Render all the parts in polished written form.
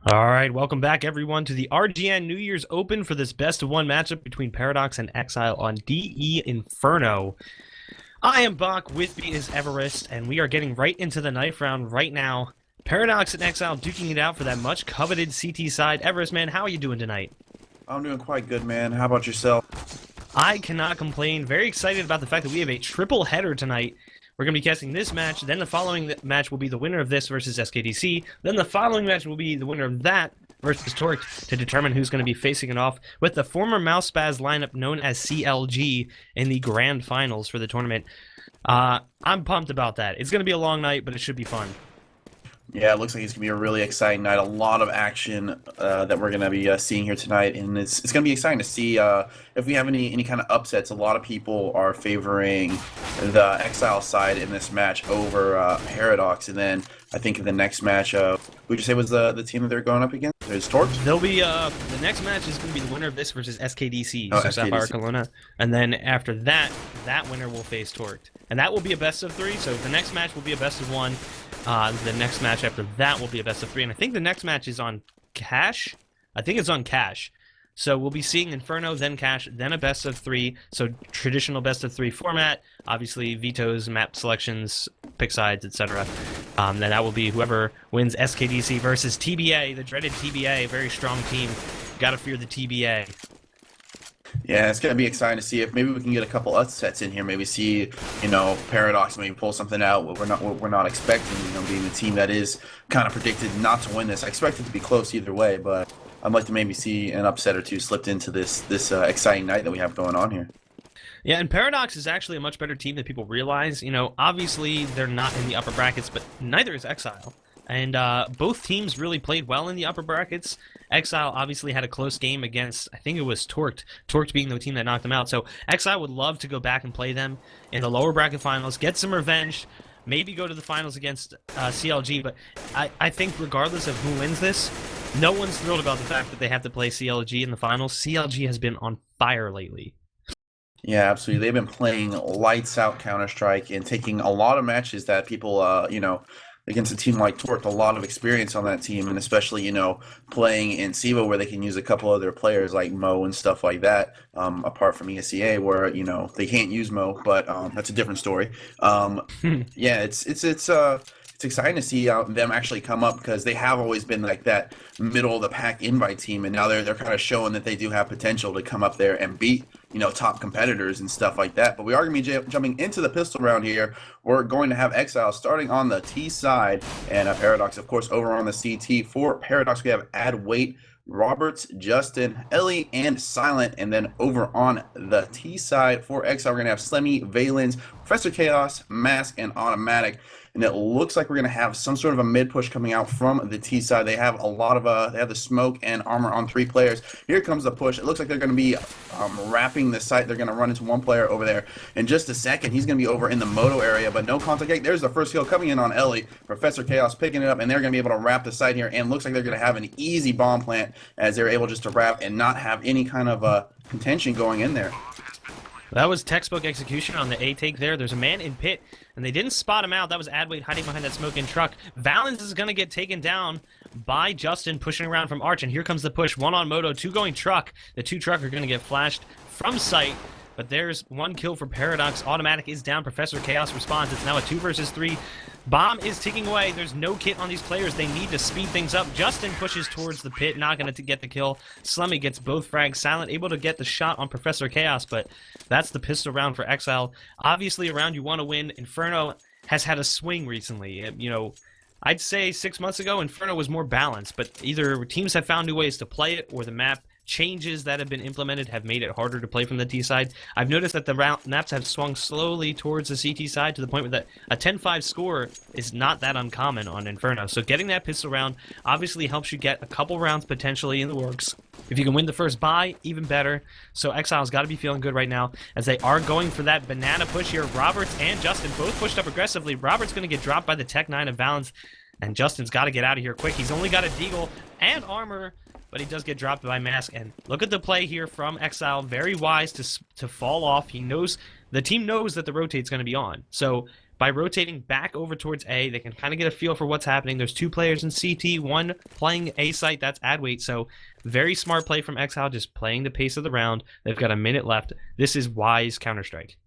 All right, welcome back, everyone, to the RGN New Year's Open for this best-of-one matchup between Paradox and Xile on DE Inferno. I am Bach, with me is Everest, and we are getting right into the knife round right now. Paradox and Xile duking it out for that much-coveted CT side. Everest, man, how are you doing tonight? I'm doing quite good, man. How about yourself? I cannot complain. Very excited about the fact that we have a triple header tonight. We're going to be casting this match, then the following match will be the winner of this versus SKDC, then the following match will be the winner of that versus Torque to determine who's going to be facing it off with the former Mouse Spaz lineup known as CLG in the grand finals for the tournament. I'm pumped about that. It's going to be a long night, but it should be fun. Yeah, it looks like it's going to be a really exciting night. A lot of action that we're going to be seeing here tonight, and it's going to be exciting to see if we have any kind of upsets. A lot of people are favoring the Xile side in this match over Paradox, and then I think in the next match, who'd you say was the team that they're going up against? There's Torque? They'll be, the next match is going to be the winner of this versus SKDC, Oh, so Sapphire SKDC. Kelowna, and then after that, that winner will face Torque. And that will be a best of three, so the next match will be a best of one. The next match after that will be a best of three, and I think the next match is on Cash. I think it's on Cash. So we'll be seeing Inferno, then Cash, then a best of three. So traditional best of three format. Obviously, vetoes, map selections, pick sides, etc. Then that will be whoever wins SKDC versus TBA, the dreaded TBA, very strong team. Gotta fear the TBA. Yeah, it's going to be exciting to see if maybe we can get a couple upsets in here. Maybe see, Paradox maybe pull something out what we're not expecting. Being the team that is kind of predicted not to win this. I expect it to be close either way, but I'd like to maybe see an upset or two slipped into this exciting night that we have going on here. Yeah, and Paradox is actually a much better team than people realize. Obviously they're not in the upper brackets, but neither is Xile. And both teams really played well in the upper brackets. Xile obviously had a close game against, I think it was Torqued being the team that knocked them out. So Xile would love to go back and play them in the lower bracket finals, get some revenge, maybe go to the finals against CLG. But I think regardless of who wins this, no one's thrilled about the fact that they have to play CLG in the finals. CLG has been on fire lately. Yeah, absolutely. They've been playing lights out Counter-Strike and taking a lot of matches that people, against a team like Torque, a lot of experience on that team, and especially, playing in SIVO where they can use a couple other players like Mo and stuff like that, apart from ESEA where, they can't use Mo, but that's a different story. Yeah, it's exciting to see them actually come up because they have always been like that middle of the pack invite team, and now they're kind of showing that they do have potential to come up there and beat top competitors and stuff like that. But we are going to be jumping into the pistol round here. We're going to have Xile starting on the T side, and Paradox, of course, over on the CT. For Paradox, we have Add Weight, Roberts, Justin, Ellie, and Silent. And then over on the T side for Xile, we're going to have Slemmy, Valens, Professor Chaos, Mask, and Automatic. And it looks like we're going to have some sort of a mid push coming out from the T side. They have a lot of they have the smoke and armor on 3 players. Here comes the push. It looks like they're going to be wrapping the site. They're going to run into one player over there in just a second. He's going to be over in the moto area, but no contact yet. There's the first kill coming in on Ellie. Professor Chaos picking it up, and they're going to be able to wrap the site here. And looks like they're going to have an easy bomb plant as they're able just to wrap and not have any kind of contention going in there. That was textbook execution on the A take there. There's a man in pit, and they didn't spot him out. That was Adwait hiding behind that smoking truck. Valens is going to get taken down by Justin, pushing around from Arch, and here comes the push. 1 on Moto, 2 going truck. The 2 truck are going to get flashed from sight, but there's 1 kill for Paradox. Automatic is down. Professor Chaos responds. It's now a 2 versus 3. Bomb is ticking away. There's no kit on these players. They need to speed things up. Justin pushes towards the pit, not going to get the kill. Slemmy gets both frags. Silent able to get the shot on Professor Chaos, but that's the pistol round for Xile. Obviously, a round you want to win. Inferno has had a swing recently. I'd say 6 months ago, Inferno was more balanced, but either teams have found new ways to play it or the map changes that have been implemented have made it harder to play from the T side. I've noticed that the maps have swung slowly towards the CT side to the point where a 10-5 score is not that uncommon on Inferno. So getting that pistol round obviously helps you get a couple rounds potentially in the works. If you can win the first buy, even better. So Xile's got to be feeling good right now as they are going for that banana push here. Roberts and Justin both pushed up aggressively. Roberts going to get dropped by the Tech 9 of Valens, and Justin's got to get out of here quick. He's only got a deagle and armor, but he does get dropped by Mask. And look at the play here from Xile. Very wise to fall off. He knows, the team knows that the rotate's going to be on. So by rotating back over towards A. They can kind of get a feel for what's happening. There's 2 players in CT, 1 playing A site. That's Adwait. So very smart play from Xile, just playing the pace of the round. They've got a minute left. This is wise Counter-Strike.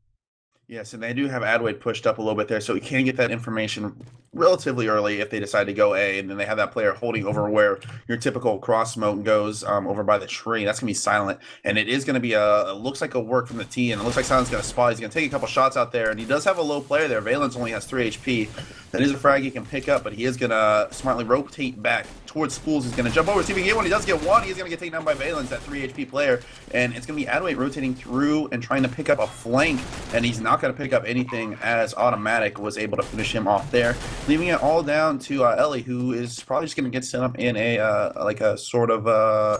Yes, and they do have Adwait pushed up a little bit there, so we can get that information relatively early if they decide to go A, and then they have that player holding over where your typical cross smoke goes over by the tree. That's going to be Silent, and it is going to be it looks like a work from the T, and it looks like Silent's going to spot. He's going to take a couple shots out there, and he does have a low player there. Valence only has 3 HP. That is a frag he can pick up, but he is going to smartly rotate back towards Spools. He's going to jump over, see if he can get one. He does get one. He's going to get taken down by Valence, that 3 HP player, and it's going to be Adwait rotating through and trying to pick up a flank, and he's not going to pick up anything as Automatic was able to finish him off there, leaving it all down to Ellie, who is probably just going to get set up in a like a sort of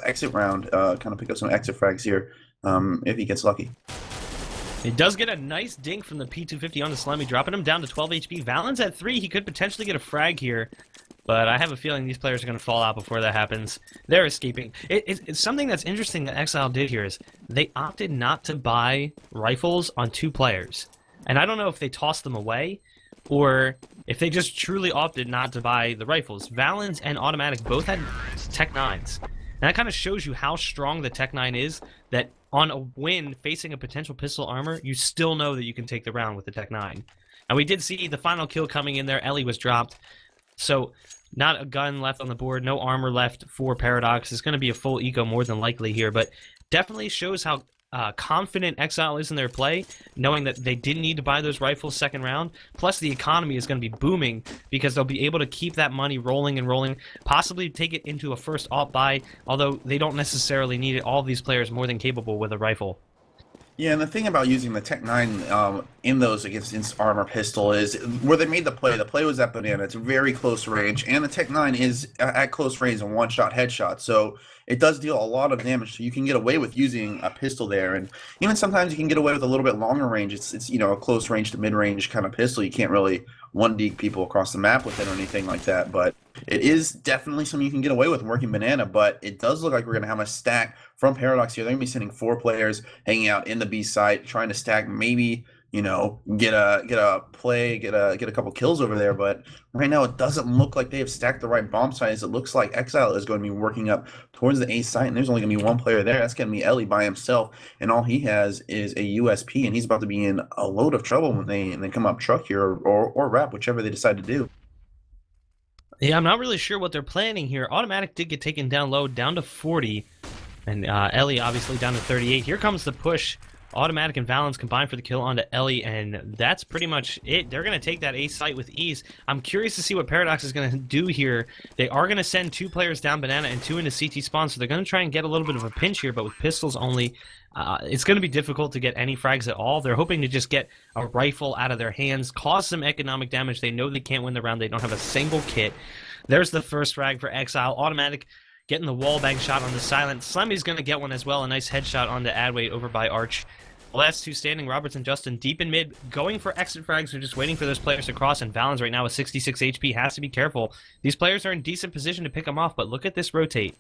exit round, kind of pick up some exit frags here if he gets lucky. He does get a nice dink from the P250 on the Slimy, dropping him down to 12 HP. Valens at 3, he could potentially get a frag here, but I have a feeling these players are going to fall out before that happens. They're escaping. It's something that's interesting that Xile did here is they opted not to buy rifles on 2 players. And I don't know if they tossed them away or if they just truly opted not to buy the rifles. Valens and Automatic both had Tech 9s. And that kind of shows you how strong the Tech 9 is, that on a win facing a potential pistol armor, you still know that you can take the round with the Tech 9. And we did see the final kill coming in there. Ellie was dropped. So not a gun left on the board, no armor left for Paradox. It's going to be a full eco more than likely here, but definitely shows how confident Xile is in their play, knowing that they didn't need to buy those rifles second round. Plus, the economy is going to be booming because they'll be able to keep that money rolling and rolling, possibly take it into a first alt buy, although they don't necessarily need it. All of these players more than capable with a rifle. Yeah, and the thing about using the Tech 9 in those against armor pistol is where they made the play was at Banana. It's very close range, and the Tech 9 is at close range and one-shot headshot, so it does deal a lot of damage, so you can get away with using a pistol there, and even sometimes you can get away with a little bit longer range. It's you know, a close range to mid-range kind of pistol. You can't really one-deke people across the map with it or anything like that, but it is definitely something you can get away with working Banana, but it does look like we're going to have a stack from Paradox here. They're going to be sending 4 players hanging out in the B site, trying to stack, maybe, you know, get a play, get a couple kills over there, but right now it doesn't look like they have stacked the right bomb sites. It looks like Xile is going to be working up towards the A site, and there's only going to be 1 player there. That's going to be Ellie by himself, and all he has is a USP, and he's about to be in a load of trouble when they come up truck here or wrap, whichever they decide to do. Yeah, I'm not really sure what they're planning here. Automatic did get taken down low, down to 40, and Ellie obviously down to 38. Here comes the push. Automatic and Valens combined for the kill onto Ellie, and that's pretty much it. They're going to take that A site with ease. I'm curious to see what Paradox is going to do here. They are going to send 2 players down Banana and 2 into CT spawn, so they're going to try and get a little bit of a pinch here, but with pistols only, it's going to be difficult to get any frags at all. They're hoping to just get a rifle out of their hands, cause some economic damage. They know they can't win the round. They don't have a single kit. There's the first frag for Xile. Automatic getting the wallbang shot on the Silent. Slimy's going to get one as well. A nice headshot onto Adwait over by Arch. Last 2 standing, Roberts and Justin deep in mid, going for exit frags. They're just waiting for those players to cross, and Valens right now with 66 HP has to be careful. These players are in decent position to pick them off, but look at this rotate.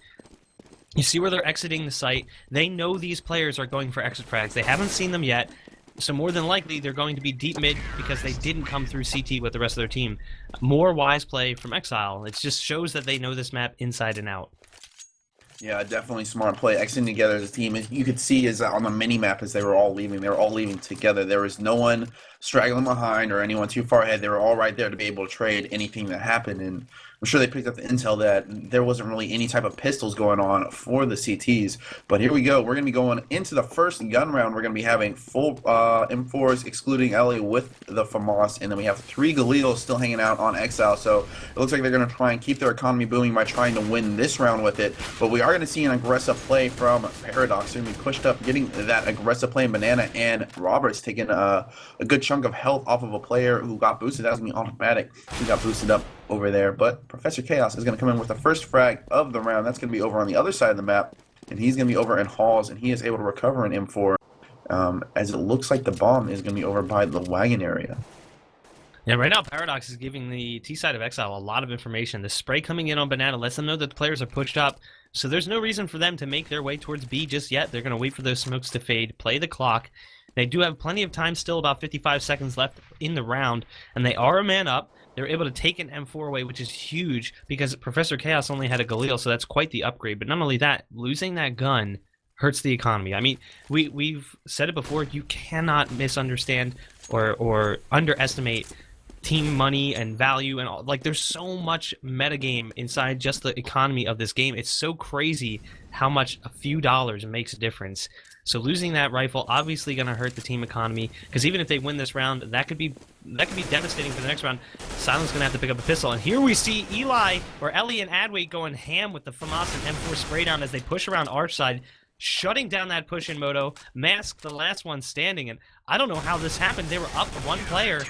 You see where they're exiting the site. They know these players are going for exit frags. They haven't seen them yet, so more than likely they're going to be deep mid because they didn't come through CT with the rest of their team. More wise play from Xile. It just shows that they know this map inside and out. Yeah, definitely smart play. Exiting together as a team. You could see is on the mini map as they were all leaving together. There was no one straggling behind or anyone too far ahead. They were all right there to be able to trade anything that happened. And I'm sure they picked up the intel that there wasn't really any type of pistols going on for the CTs. But here we go. We're going to be going into the first gun round. We're going to be having full M4s, excluding Ellie with the FAMAS. And then we have 3 Galeals still hanging out on Xile. So it looks like they're going to try and keep their economy booming by trying to win this round with it. But we are going to see an aggressive play from Paradox. They're going to be pushed up, getting that aggressive play in Banana, and Roberts taking a good chunk of health off of a player who got boosted. That was going to be Automatic. He got boosted up over there, but Professor Chaos is going to come in with the first frag of the round. That's going to be over on the other side of the map, and he's going to be over in Halls, and he is able to recover an M4 as it looks like the bomb is going to be over by the wagon area. Yeah, right now Paradox is giving the T side of Xile a lot of information. The spray coming in on Banana lets them know that the players are pushed up, so there's no reason for them to make their way towards B just yet. They're going to wait for those smokes to fade, play the clock, They do have plenty of time still, about 55 seconds left in the round, and they are a man up. They're able to take an M4 away, which is huge because Professor Chaos only had a Galil, so that's quite the upgrade. But not only that, losing that gun hurts the economy. I mean, we've said it before, you cannot misunderstand or underestimate team money and value and all. Like, there's so much metagame inside just the economy of this game. It's so crazy how much a few dollars makes a difference. So losing that rifle obviously going to hurt the team economy, because even if they win this round, that could be devastating for the next round. Silent's going to have to pick up a pistol, and here we see Eli or Ellie and Adwait going ham with the FAMAS and M4 spray down as they push around Arch side, shutting down that push in Moto. Mask the last one standing, and I don't know how this happened. They were up one player,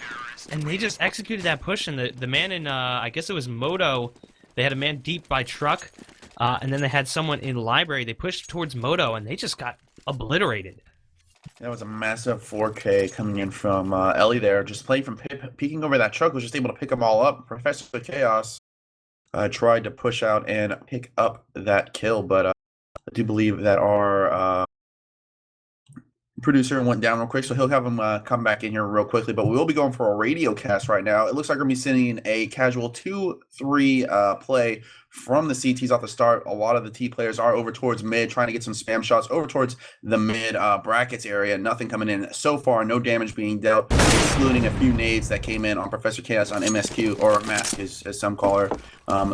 and they just executed that push, and the man in, I guess it was Moto, they had a man deep by truck, and then they had someone in library. They pushed towards Moto, and they just got obliterated. That was a massive 4K coming in from Ellie there, just playing from peeking over that truck, was just able to pick them all up. Professor Chaos tried to push out and pick up that kill, but I do believe that our producer went down real quick, so he'll have him come back in here real quickly. But we will be going for a radio cast right now. It looks like we're going to be sending a casual 2-3 play from the CTs off the start. A lot of the T players are over towards mid, trying to get some spam shots over towards the mid brackets area. Nothing coming in so far, no damage being dealt, excluding a few nades that came in on Professor Chaos on MSQ, or Mask as some call her.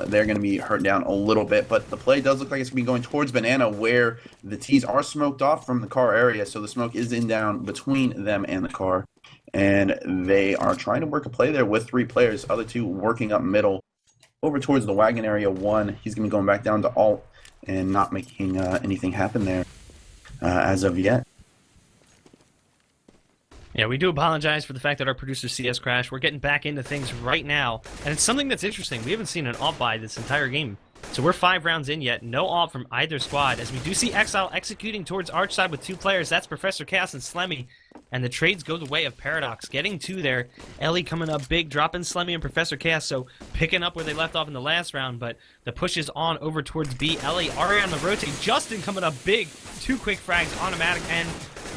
They're going to be hurt down a little bit, but the play does look like it's going to be going towards Banana, where the T's are smoked off from the car area, so the smoke is in down between them and the car, and they are trying to work a play there with 3 players, other 2 working up middle over towards the wagon area. 1, he's going to be going back down to alt and not making anything happen there as of yet. Yeah, we do apologize for the fact that our producer CS crashed. We're getting back into things right now, and it's something that's interesting. We haven't seen an alt buy this entire game. So we're 5 rounds in yet, no alt from either squad, as we do see Xile executing towards Arch side with 2 players. That's Professor Chaos and Slemmy, and the trades go the way of Paradox. Getting 2 there, Ellie coming up big, dropping Slemmy and Professor Chaos, so picking up where they left off in the last round, but the push is on over towards B. Ellie already on the rotate. Justin coming up big, 2 quick frags, automatic, and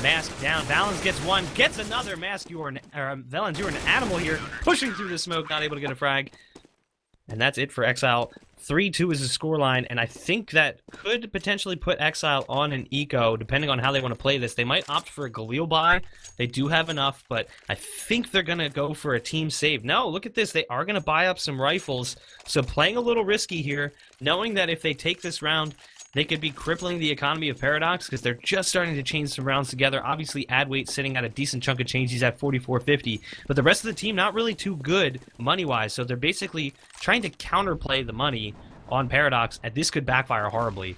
Mask down. Valens gets 1, gets another. Mask, Valens, you're an animal here, pushing through the smoke, not able to get a frag. And that's it for Xile. 3-2 is the scoreline, and I think that could potentially put Xile on an eco, depending on how they want to play this. They might opt for a Galil buy. They do have enough, but I think they're going to go for a team save. No, look at this. They are going to buy up some rifles, so playing a little risky here, knowing that if they take this round, they could be crippling the economy of Paradox, because they're just starting to change some rounds together. Obviously, Adwait sitting at a decent chunk of change. He's at 44.50. But the rest of the team not really too good money-wise. So they're basically trying to counterplay the money on Paradox, and this could backfire horribly.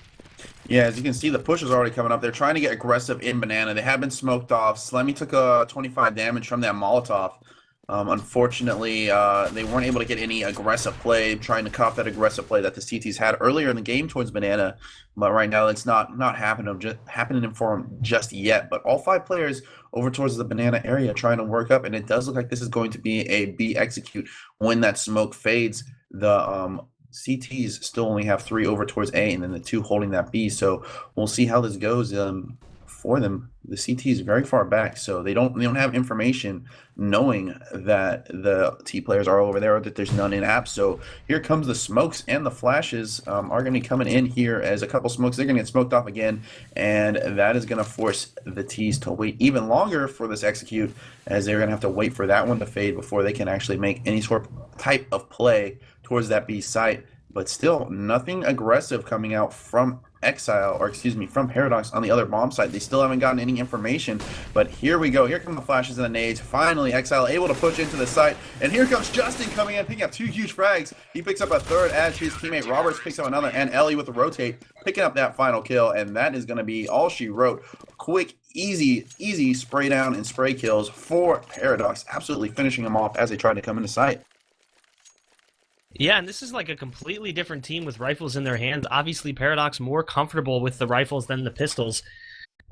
Yeah, as you can see, the push is already coming up. They're trying to get aggressive in Banana. They have been smoked off. Slemmy took 25 damage from that Molotov. Unfortunately, they weren't able to get any aggressive play, trying to cop that aggressive play that the CTs had earlier in the game towards Banana. But right now, it's not happening for them just yet. But all 5 players over towards the Banana area trying to work up, and it does look like this is going to be a B execute when that smoke fades. The CTs still only have 3 over towards A, and then the 2 holding that B. So we'll see how this goes for them. The CT is very far back, so they don't have information knowing that the T players are over there, or that there's none in app. So here comes the smokes, and the flashes are going to be coming in here as a couple smokes. They're going to get smoked off again, and that is going to force the T's to wait even longer for this execute, as they're going to have to wait for that one to fade before they can actually make any sort of type of play towards that B site. But still, nothing aggressive coming out from Xile, or excuse me, from Paradox on the other bomb site. They still haven't gotten any information, but here we go. Here come the flashes and the nades. Finally, Xile able to push into the site, and here comes Justin coming in, picking up 2 huge frags. He picks up a 3rd as his teammate Roberts picks up another, and Ellie with the rotate, picking up that final kill, and that is going to be all she wrote. Quick, easy spray down and spray kills for Paradox, absolutely finishing them off as they tried to come into sight. Yeah, and this is like a completely different team with rifles in their hands. Obviously, Paradox more comfortable with the rifles than the pistols.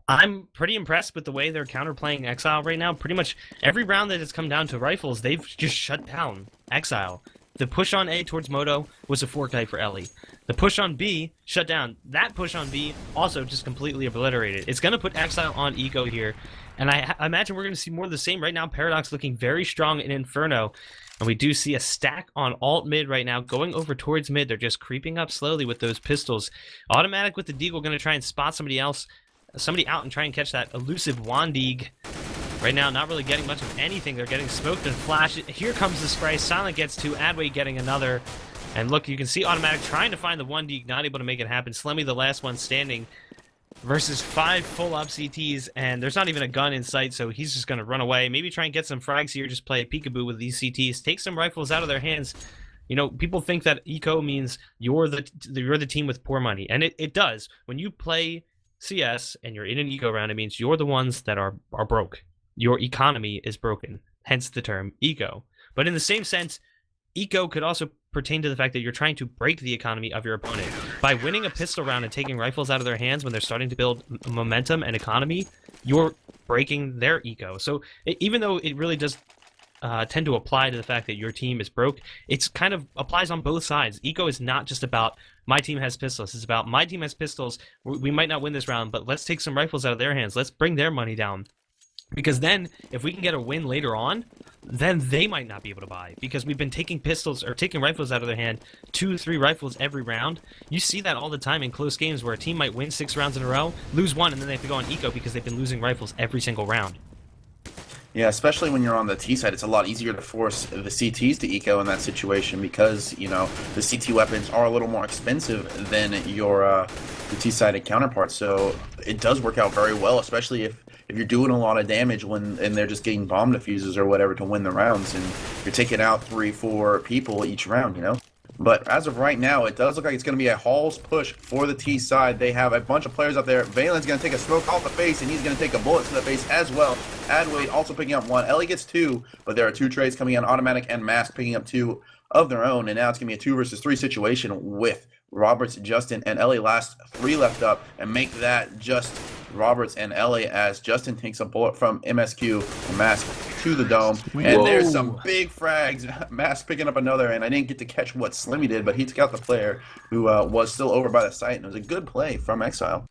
I'm pretty impressed with the way they're counterplaying Xile right now. Pretty much every round that has come down to rifles, they've just shut down Xile. The push on A towards Moto was a 4K for Ellie. The push on B shut down. That push on B also just completely obliterated. It's going to put Xile on eco here, And I imagine we're going to see more of the same right now. Paradox looking very strong in Inferno. And we do see a stack on alt mid right now going over towards mid. They're just creeping up slowly with those pistols. Automatic with the Deagle going to try and spot somebody else, somebody out and try and catch that elusive Wandig. Right now, not really getting much of anything. They're getting smoked and flashed. Here comes the spray. Silent gets two. Adway getting another. And look, you can see Automatic trying to find the 1D, not able to make it happen. Slemmy, the last one standing, versus 5 full-up CTs, and there's not even a gun in sight, so he's just going to run away. Maybe try and get some frags here, just play peekaboo with these CTs. Take some rifles out of their hands. You know, people think that eco means you're the team with poor money, and it does. When you play CS and you're in an eco round, it means you're the ones that are broke. Your economy is broken, hence the term eco. But in the same sense, eco could also pertain to the fact that you're trying to break the economy of your opponent. By winning a pistol round and taking rifles out of their hands when they're starting to build momentum and economy, you're breaking their eco. So even though it really does tend to apply to the fact that your team is broke, it's kind of applies on both sides. Eco is not just about my team has pistols. It's about my team has pistols. We might not win this round, but let's take some rifles out of their hands. Let's bring their money down. Because then, if we can get a win later on, then they might not be able to buy. Because we've been taking pistols, or taking rifles out of their hand, 2-3 rifles every round. You see that all the time in close games where a team might win 6 rounds in a row, lose 1, and then they have to go on eco because they've been losing rifles every single round. Yeah, especially when you're on the T side, it's a lot easier to force the CTs to eco in that situation because, you know, the CT weapons are a little more expensive than your the T-sided counterparts. So it does work out very well, especially if you're doing a lot of damage and they're just getting bomb diffusers or whatever to win the rounds, and you're taking out 3-4 people each round, you know? But as of right now, it does look like it's going to be a Hall's push for the T side. They have a bunch of players up there. Valen's going to take a smoke off the face, and he's going to take a bullet to the face as well. Adwade also picking up 1. Ellie gets 2, but there are 2 trades coming in. Automatic and Mask picking up 2 of their own, and now it's going to be a 2 versus 3 situation with Roberts, Justin, and Ellie last 3 left up, and make that just Roberts and Ellie as Justin takes a bullet from MSQ and Mask to the dome. And there's some big frags. Mask picking up another, and I didn't get to catch what Slimmy did, but he took out the player who was still over by the site, and it was a good play from Xile.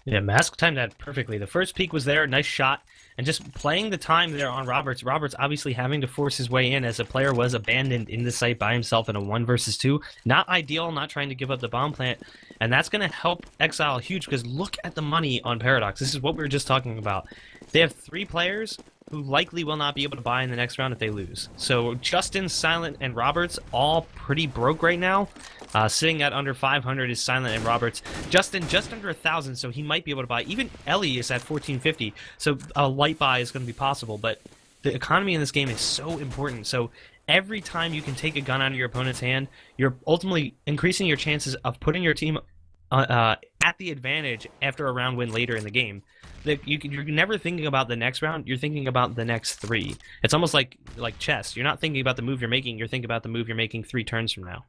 Yeah, Mask timed that perfectly. The first peek was there, nice shot, and just playing the time there on Roberts. Roberts obviously having to force his way in as a player was abandoned in the site by himself in a 1 versus 2. Not ideal, not trying to give up the bomb plant, and that's going to help Xile huge because look at the money on Paradox. This is what we were just talking about. They have 3 players who likely will not be able to buy in the next round if they lose. So Justin, Silent, and Roberts all pretty broke right now. Sitting at under 500 is Silent and Roberts. Justin just under 1,000, so he might be able to buy. Even Ellie is at 1,450, so a light buy is going to be possible. But the economy in this game is so important. So every time you can take a gun out of your opponent's hand, you're ultimately increasing your chances of putting your team at the advantage after a round win later in the game. You're never thinking about the next round, you're thinking about the next 3. It's almost like chess. You're not thinking about the move you're making, you're thinking about the move you're making 3 turns from now.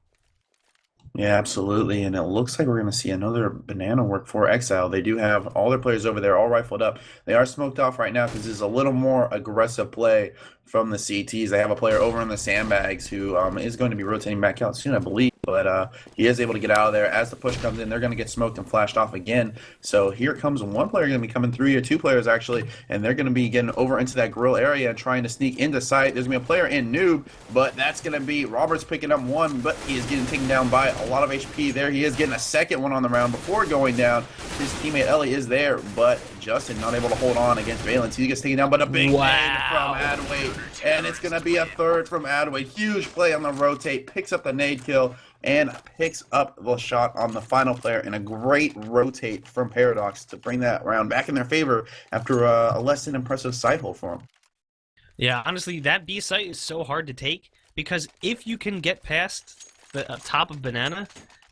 Yeah, absolutely, and it looks like we're going to see another banana work for Xile. They do have all their players over there all rifled up. They are smoked off right now because this is a little more aggressive play from the CTs. They have a player over in the sandbags who is going to be rotating back out soon, I believe, but he is able to get out of there. As the push comes in, they're going to get smoked and flashed off again. So here comes one player going to be coming through here, 2 players actually, and they're going to be getting over into that grill area and trying to sneak into sight. There's going to be a player in noob, but that's going to be Roberts picking up 1, but he is getting taken down by a lot of HP. There he is getting a second one on the round before going down. His teammate Ellie is there, but Justin not able to hold on against Valence. He gets taken down, but a big nade from Adway, and it's going to be a 3rd from Adway. Huge play on the rotate, picks up the nade kill, and picks up the shot on the final player, and a great rotate from Paradox to bring that round back in their favor after a less than impressive side hole for him. Yeah, honestly, that B site is so hard to take because if you can get past the top of Banana,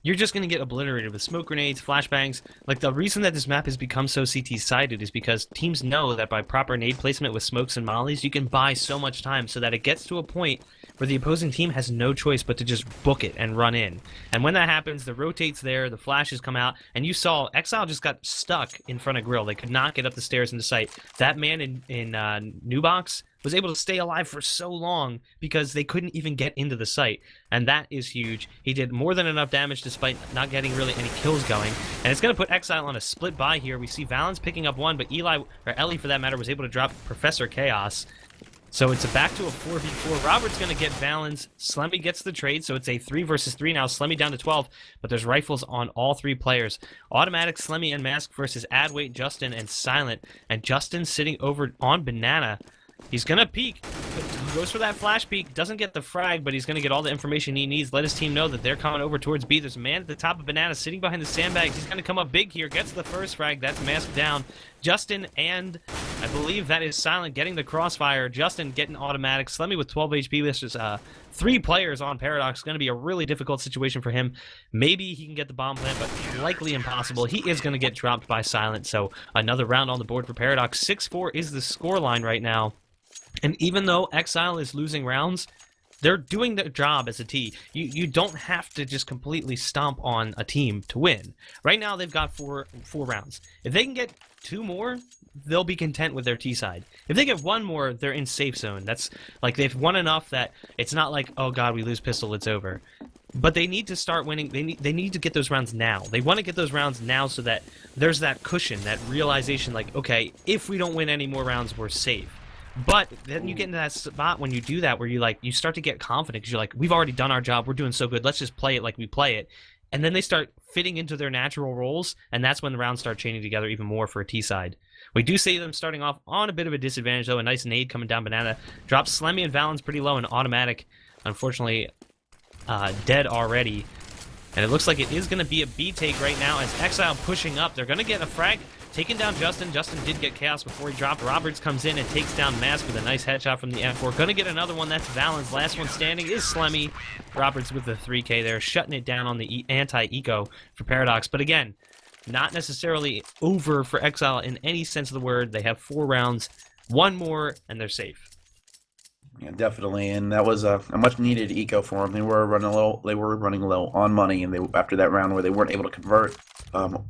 you're just going to get obliterated with smoke grenades, flashbangs. Like, the reason that this map has become so CT-sided is because teams know that by proper nade placement with smokes and mollies, you can buy so much time so that it gets to a point where the opposing team has no choice but to just book it and run in. And when that happens, the rotate's there, the flashes come out, and you saw Xile just got stuck in front of Grill. They could not get up the stairs into sight. That man in new box was able to stay alive for so long because they couldn't even get into the site, and that is huge. He did more than enough damage despite not getting really any kills going, and it's going to put Xile on a split buy here. We see Valens picking up one, but Ellie for that matter was able to drop Professor Chaos. So it's back to a 4v4. Robert's going to get Valens. Slemmy gets the trade, so it's a 3 versus 3 now. Slemmy down to 12, but there's rifles on all 3 players. Automatic, Slemmy, and Mask versus Adwait, Justin, and Silent. And Justin sitting over on Banana. He's going to peek. He goes for that flash peek. Doesn't get the frag, but he's going to get all the information he needs. Let his team know that they're coming over towards B. There's a man at the top of Banana sitting behind the sandbags. He's going to come up big here. Gets the first frag. That's Mask down. Justin and I believe that is Silent getting the crossfire. Justin getting automatic. Slemmy with 12 HP. This is 3 players on Paradox. Going to be a really difficult situation for him. Maybe he can get the bomb plant, but likely impossible. He is going to get dropped by Silent. So another round on the board for Paradox. 6-4 is the scoreline right now. And even though Xile is losing rounds, they're doing their job as a T. You don't have to just completely stomp on a team to win. Right now, they've got four rounds. If they can get 2 more, they'll be content with their T side. If they get 1 more, they're in safe zone. That's like they've won enough that it's not like, oh god, we lose pistol, it's over. But they need to start winning. They need to get those rounds now. They want to get those rounds now so that there's that cushion, that realization like, okay, if we don't win any more rounds, we're safe. But then you get into that spot when you do that where you start to get confident because you're like, we've already done our job, we're doing so good, let's just play it like we play it. And then they start fitting into their natural roles, and that's when the rounds start chaining together even more for a T side. We do see them starting off on a bit of a disadvantage though. A nice nade coming down Banana. Drops Slemmy and Valens pretty low and automatic. Unfortunately, dead already. And it looks like it is going to be a B take right now as Xile pushing up. They're going to get a frag. Taking down Justin. Justin did get Chaos before he dropped. Roberts comes in and takes down Mask with a nice headshot from the M4. Gonna get another one. That's Valens. Last one standing is Slemmy. Roberts with the 3K there, shutting it down on the anti-eco for Paradox. But again, not necessarily over for Xile in any sense of the word. They have 4 rounds, 1 more, and they're safe. Yeah, definitely, and that was a much needed eco for them. They were running low on money, and after that round where they weren't able to convert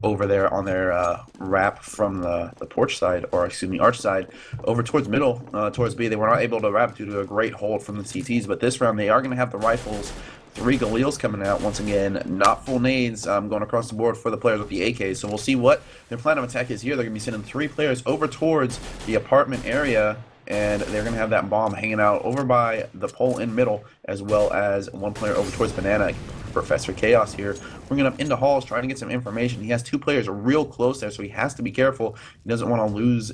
over there on their wrap from the porch side, or excuse me, arch side, over towards middle, towards B, they were not able to wrap due to a great hold from the CTs. But this round, they are going to have the rifles. 3 Galeels coming out once again, not full nades going across the board for the players with the AK. So we'll see what their plan of attack is here. They're going to be sending 3 players over towards the apartment area. And they're going to have that bomb hanging out over by the pole in middle, as well as 1 player over towards Banana. Professor Chaos here, bringing up into halls, trying to get some information. He has 2 players real close there, so he has to be careful. He doesn't want to lose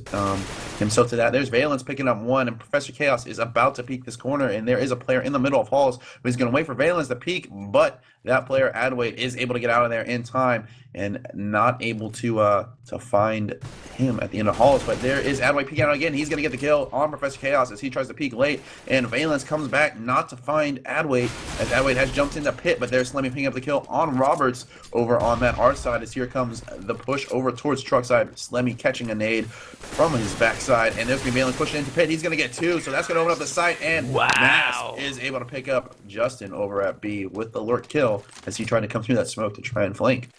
himself to that. There's Valens picking up 1, and Professor Chaos is about to peek this corner, and there is a player in the middle of halls, but he's going to wait for Valens to peek, but that player, Adwait, is able to get out of there in time and not able to find him at the end of halls. But there is Adwait peeking out again. He's going to get the kill on Professor Chaos as he tries to peek late, and Valens comes back not to find Adwait, as Adwait has jumped into pit, but there's Slemmy picking up the kill on Roberts over on that R side as here comes the push over towards truck side. Slemmy catching a nade from his backside, and there's going to be Valens pushing into pit. He's going to get 2, so that's going to open up the site, and wow. Mask is able to pick up Justin over at B with the lurk kill as he tried to come through that smoke to try and flank.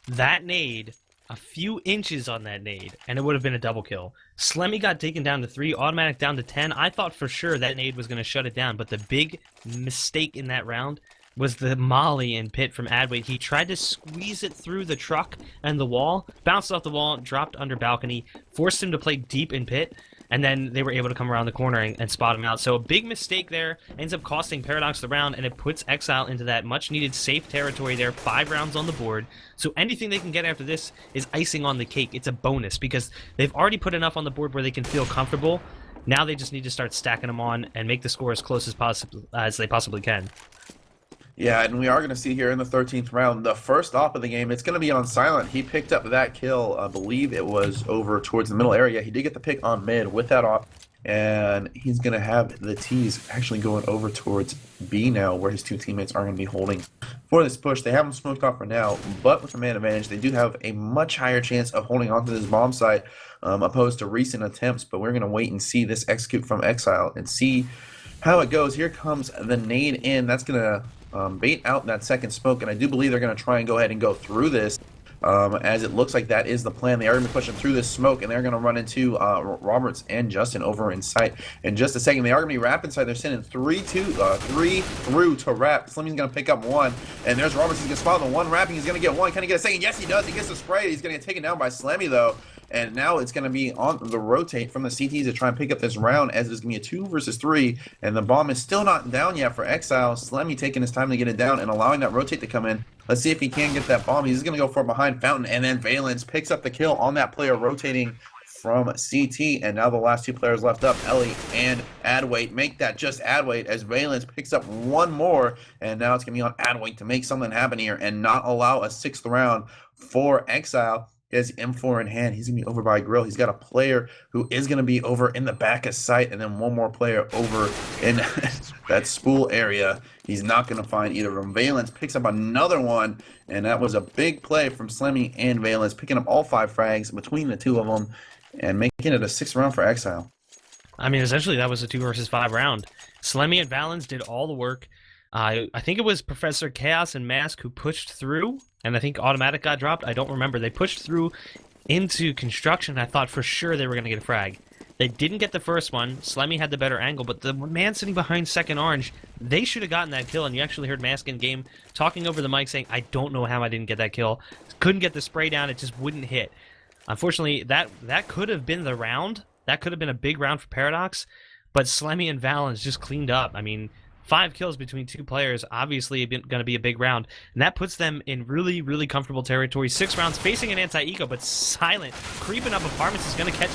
That nade, a few inches on that nade, and it would have been a double kill. Slemmy got taken down to 3, automatic down to 10. I thought for sure that nade was going to shut it down, but the big mistake in that round was the molly in pit from Adwait. He tried to squeeze it through the truck and the wall, bounced off the wall, dropped under balcony, forced him to play deep in pit, and then they were able to come around the corner and spot him out. So a big mistake there ends up costing Paradox the round, and it puts Xile into that much-needed safe territory there. 5 rounds on the board. So anything they can get after this is icing on the cake. It's a bonus because they've already put enough on the board where they can feel comfortable. Now they just need to start stacking them on and make the score as close as they possibly can. Yeah, and we are going to see here in the 13th round, the first op of the game, it's going to be on Silent. He picked up that kill, I believe it was over towards the middle area. He did get the pick on mid with that op, and he's going to have the T's actually going over towards B now, where his 2 teammates are going to be holding for this push. They have him smoked off for now, but with the man advantage, they do have a much higher chance of holding onto this bomb site opposed to recent attempts, but we're going to wait and see this execute from Xile and see how it goes. Here comes the nade in. That's going to bait out that second smoke, and I do believe they're going to try and go ahead and go through this as it looks like that is the plan. They are going to be pushing through this smoke, and they're going to run into Roberts and Justin over in sight in just a second. They are going to be wrapped inside. They're sending three through to wrap. Slimmy's going to pick up one, and there's Roberts. He's going to spot the one wrapping. He's going to get one. Can he get a second? Yes, he does. He gets the spray. He's going to get taken down by Slammy, though. And now it's going to be on the rotate from the CTs to try and pick up this round, as it's going to be a 2 versus 3, and the bomb is still not down yet for Xile. Slemmy taking his time to get it down and allowing that rotate to come in. Let's see if he can get that bomb. He's going to go for behind Fountain, and then Valence picks up the kill on that player rotating from CT, and now the last two players left up, Ellie and Adwait, make that just Adwait as Valence picks up one more, and now it's going to be on Adwait to make something happen here and not allow a 6th round for Xile. He has M4 in hand. He's going to be over by Grill. He's got a player who is going to be over in the back of sight, and then one more player over in that spool area. He's not going to find either of them. Valence picks up another one, and that was a big play from Slemmy and Valence, picking up all 5 frags between the two of them and making it a 6th round for Xile. I mean, essentially that was a 2 versus 5 round. Slemmy and Valence did all the work. I think it was Professor Chaos and Mask who pushed through, and I think Automatic got dropped. I don't remember. They pushed through into construction. I thought for sure they were going to get a frag. They didn't get the first one. Slemmy had the better angle, but the man sitting behind second orange, they should have gotten that kill, and you actually heard Mask in game talking over the mic saying, I don't know how I didn't get that kill. Couldn't get the spray down. It just wouldn't hit. Unfortunately, that could have been the round. That could have been a big round for Paradox, but Slemmy and Valence just cleaned up. I mean, 5 kills between 2 players, obviously going to be a big round, and that puts them in really, really comfortable territory. 6 rounds facing an anti-eco, but Silent creeping up apartments is going to catch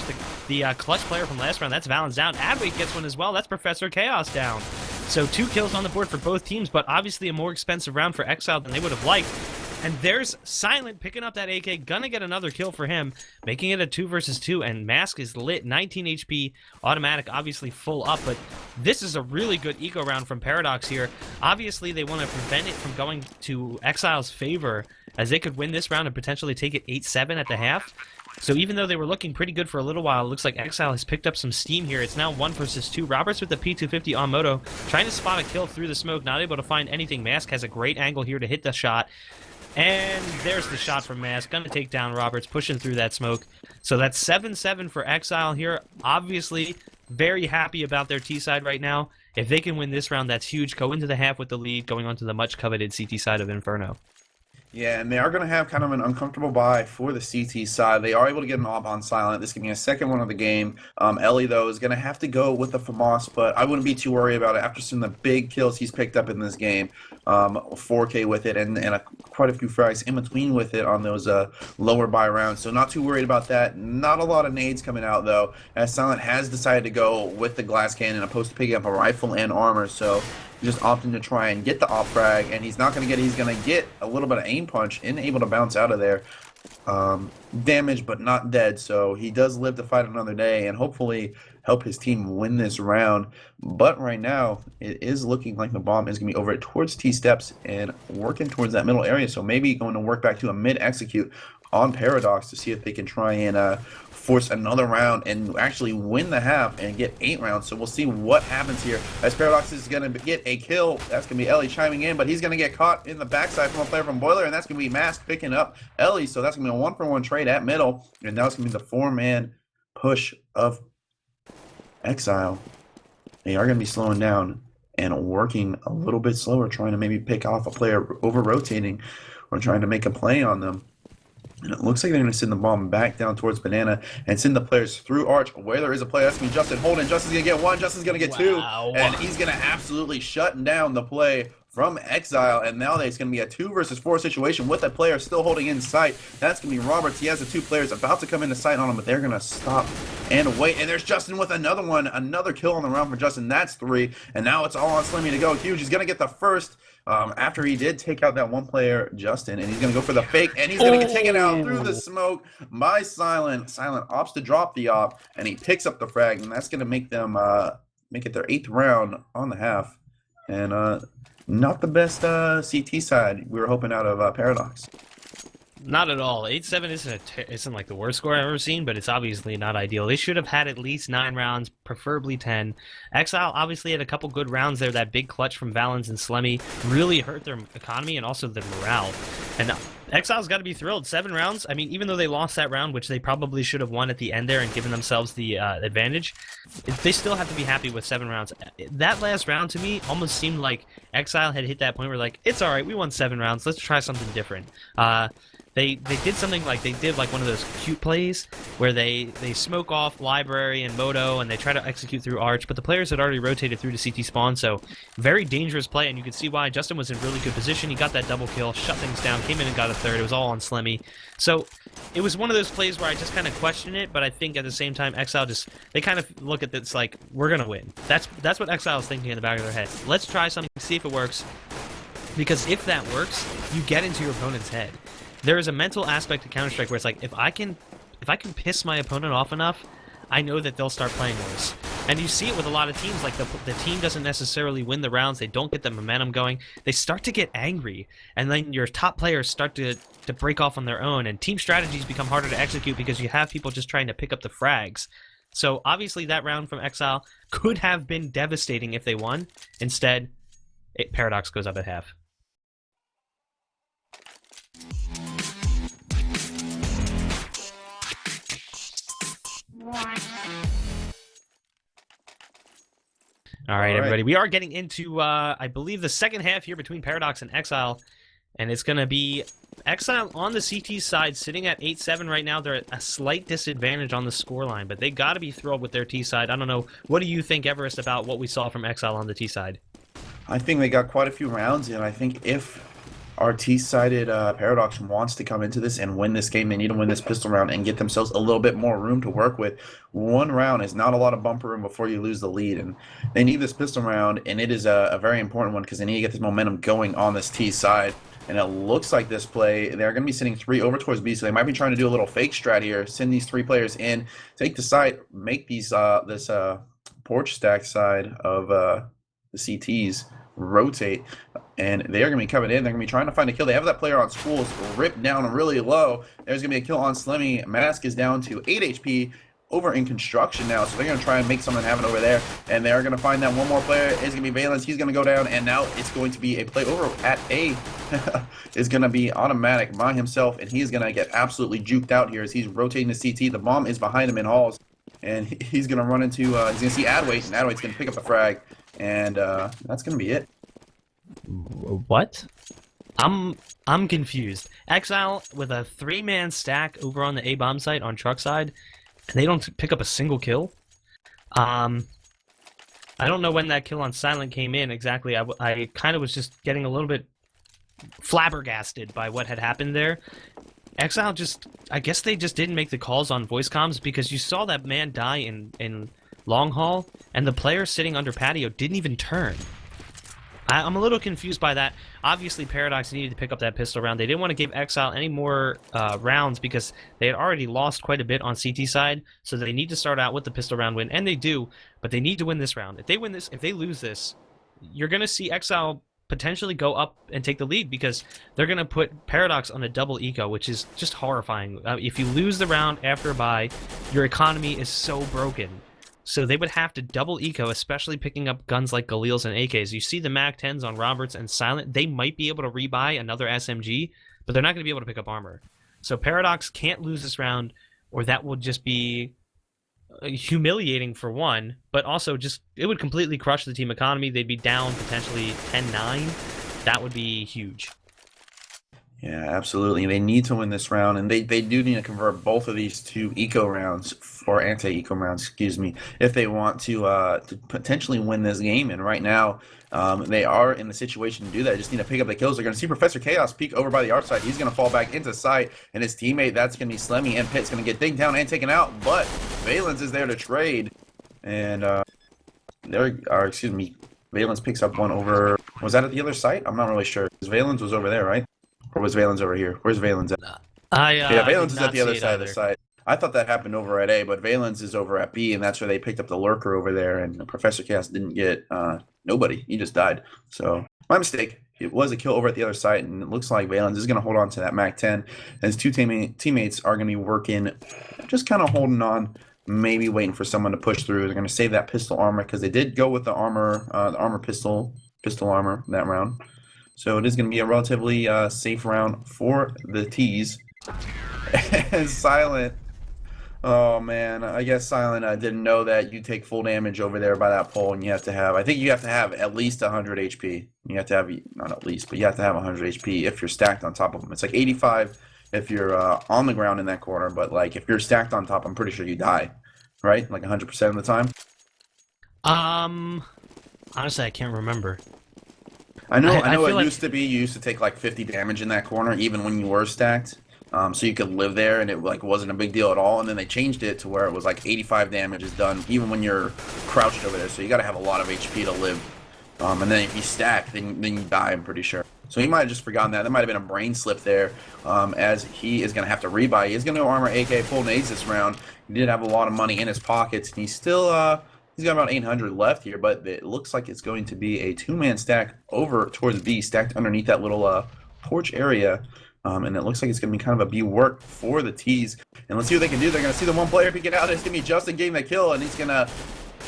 the clutch player from last round. That's Valence down. Adwait gets one as well. That's Professor Chaos down. So 2 kills on the board for both teams, but obviously a more expensive round for Xile than they would have liked. And there's Silent picking up that AK, gonna get another kill for him, making it a 2 versus 2, and Mask is lit, 19 HP, Automatic obviously full up, but this is a really good eco round from Paradox here. Obviously they want to prevent it from going to Exile's favor, as they could win this round and potentially take it 8-7 at the half. So even though they were looking pretty good for a little while, it looks like Xile has picked up some steam here. It's now 1 versus 2. Roberts with the P250 on Moto, trying to spot a kill through the smoke, not able to find anything. Mask has a great angle here to hit the shot. And there's the shot from Mask. Gonna take down Roberts, pushing through that smoke. So that's 7-7 for Xile here. Obviously, very happy about their T-side right now. If they can win this round, that's huge. Go into the half with the lead, going on to the much-coveted CT side of Inferno. Yeah, and they are going to have kind of an uncomfortable buy for the CT side. They are able to get an op on Silent. This can be a second one of the game. Ellie, though, is going to have to go with the FAMAS, but I wouldn't be too worried about it after seeing the big kills he's picked up in this game. 4K with it, and quite a few frags in between with it on those lower buy rounds. So not too worried about that. Not a lot of nades coming out, though, as Silent has decided to go with the glass cannon opposed to picking up a rifle and armor. So just opting to try and get the op frag, and he's not going to get it. He's going to get a little bit of aim punch and able to bounce out of there. Damaged but not dead, so he does live to fight another day and hopefully help his team win this round. But right now, it is looking like the bomb is going to be over towards T-steps and working towards that middle area, so maybe going to work back to a mid-execute on Paradox to see if they can try and force another round and actually win the half and get 8 rounds. So we'll see what happens here as Paradox is going to get a kill. That's going to be Ellie chiming in, but he's going to get caught in the backside from a player from Boiler, and that's going to be Mask picking up Ellie. So that's going to be a 1-for-1 trade at middle, and now it's going to be the 4-man push of Xile. They are going to be slowing down and working a little bit slower, trying to maybe pick off a player over rotating or trying to make a play on them. And it looks like they're going to send the bomb back down towards Banana and send the players through Arch where there is a player. That's going to be Justin Holden. Justin's going to get 1. Justin's going to get 2. And he's going to absolutely shut down the play from Xile. And now it's going to be a 2 versus 4 situation with a player still holding in sight. That's going to be Roberts. He has the 2 players about to come into sight on him, but they're going to stop and wait. And there's Justin with another one. Another kill on the round for Justin. That's 3. And now it's all on Slimmy to go. Huge. He's going to get the first. After he did take out that one player, Justin, and he's going to go for the fake, and he's going to get taken out through the smoke by Silent. Silent opts to drop the op, and he picks up the frag, and that's going to make them make it their 8th round on the half. And not the best CT side we were hoping out of Paradox. Not at all. 8-7 isn't like the worst score I've ever seen, but it's obviously not ideal. They should have had at least 9 rounds, preferably 10. Xile obviously had a couple good rounds there. That big clutch from Valence and Slemmy really hurt their economy and also their morale. And Exile's got to be thrilled. 7 rounds. I mean, even though they lost that round, which they probably should have won at the end there and given themselves the advantage, they still have to be happy with 7 rounds. That last round, to me, almost seemed like Exile had hit that point where, like, it's all right, we won 7 rounds. Let's try something different. They did something like, they did like one of those cute plays where they smoke off Library and Moto and they try to execute through Arch, but the players had already rotated through to CT spawn, so very dangerous play, and you could see why. Justin was in really good position. He got that double kill, shut things down, came in and got a third. It was all on Slemmy. So it was one of those plays where I just kind of question it, but I think at the same time, Exile just, they kind of look at this like, we're going to win. That's what Exile is thinking in the back of their head. Let's try something, see if it works, because if that works, you get into your opponent's head. There is a mental aspect to Counter-Strike where it's like, if I can piss my opponent off enough, I know that they'll start playing worse. And you see it with a lot of teams, like the team doesn't necessarily win the rounds, they don't get the momentum going, they start to get angry, and then your top players start to break off on their own, and team strategies become harder to execute because you have people just trying to pick up the frags. So obviously that round from Exile could have been devastating if they won. Instead, Paradox goes up at half. All right, everybody. We are getting into, I believe, the second half here between Paradox and Exile, and it's going to be Exile on the CT side sitting at 8-7 right now. They're at a slight disadvantage on the scoreline, but they got to be thrilled with their T side. I don't know. What do you think, Everest, about what we saw from Exile on the T side? I think they got quite a few rounds, and I think if our T-sided Paradox wants to come into this and win this game, they need to win this pistol round and get themselves a little bit more room to work with. One round is not a lot of bumper room before you lose the lead, and they need this pistol round, and it is a very important one because they need to get this momentum going on this T side. And it looks like this play, they're going to be sending 3 over towards B, so they might be trying to do a little fake strat here, send these 3 players in, take the side, make these this porch stack side of the CTs rotate, and they are going to be coming in. They're going to be trying to find a kill. They have that player on Schools ripped down really low. There's going to be a kill on Slemmy. Mask is down to 8 HP over in construction now, so they're going to try and make something happen over there, and they're going to find that one more player. It's going to be Valence. He's going to go down, and now it's going to be a play over at A. Is going to be automatic by himself, and he's going to get absolutely juked out here as he's rotating the CT. The bomb is behind him in halls, and he's going to run into, he's going to see Adwait, and Adwait's going to pick up the frag. And that's gonna be it. What? I'm confused. Exile with a 3-man stack over on the A bomb site on truck side, and they don't pick up a single kill. I don't know when that kill on Silent came in exactly. I kind of was just getting a little bit flabbergasted by what had happened there. Exile just, I guess they just didn't make the calls on voice comms because you saw that man die in long haul, and the player sitting under patio didn't even turn. I'm a little confused by that. Obviously, Paradox needed to pick up that pistol round. They didn't want to give Exile any more rounds because they had already lost quite a bit on CT side, so they need to start out with the pistol round win, and they do, but they need to win this round. If they win this, if they lose this, you're going to see Exile potentially go up and take the lead because they're going to put Paradox on a double eco, which is just horrifying. If you lose the round after a bye, your economy is so broken. So they would have to double eco, especially picking up guns like Galils and AKs. You see the MAC-10s on Roberts and Silent. They might be able to rebuy another SMG, but they're not going to be able to pick up armor. So Paradox can't lose this round, or that will just be humiliating for one, but also just, it would completely crush the team economy. They'd be down potentially 10-9. That would be huge. Yeah, absolutely. They need to win this round, and they do need to convert both of these to eco rounds, or anti-eco rounds, excuse me, if they want to potentially win this game. And right now, they are in the situation to do that. They just need to pick up the kills. They're going to see Professor Chaos peek over by the art side. He's going to fall back into sight, and his teammate, that's going to be Slemmy, and Pitt's going to get dinged down and taken out, but Valence is there to trade. And excuse me, Valence picks up one over, was that at the other site? I'm not really sure, because Valence was over there, right? Or was Valence over here? Where's Valence at? Yeah, Valence is at the other side of the site. I thought that happened over at A, but Valence is over at B, and that's where they picked up the lurker over there, and Professor Chaos didn't get nobody. He just died. So, my mistake. It was a kill over at the other site, and it looks like Valence is going to hold on to that MAC-10. His two teammates are going to be working, just kind of holding on, maybe waiting for someone to push through. They're going to save that pistol armor, because they did go with the armor pistol armor that round. So it is going to be a relatively safe round for the T's. And Silent. Oh man, I guess Silent didn't know that you take full damage over there by that pole, and you have to have, I think you have to have at least 100 HP. You have to have, not at least, but you have to have 100 HP if you're stacked on top of them. It's like 85 if you're on the ground in that corner, but like if you're stacked on top, I'm pretty sure you die, right? Like 100% of the time. Honestly, I can't remember. I know it like... used to be you used to take like 50 damage in that corner, even when you were stacked. So you could live there, and it like wasn't a big deal at all. And then they changed it to where it was like 85 damage is done, even when you're crouched over there. So you got to have a lot of HP to live. And then if you stack, then you die. I'm pretty sure. So he might have just forgotten that. There might have been a brain slip there, as he is going to have to rebuy. He is going to armor AK full nades this round. He did have a lot of money in his pockets, and he's still he's got about 800 left here. But it looks like it's going to be a two-man stack over towards B, stacked underneath that little porch area. And it looks like it's going to be kind of a B work for the T's. And let's see what they can do. They're going to see the one player pick it out. It's going to be Justin getting the kill, and he's going to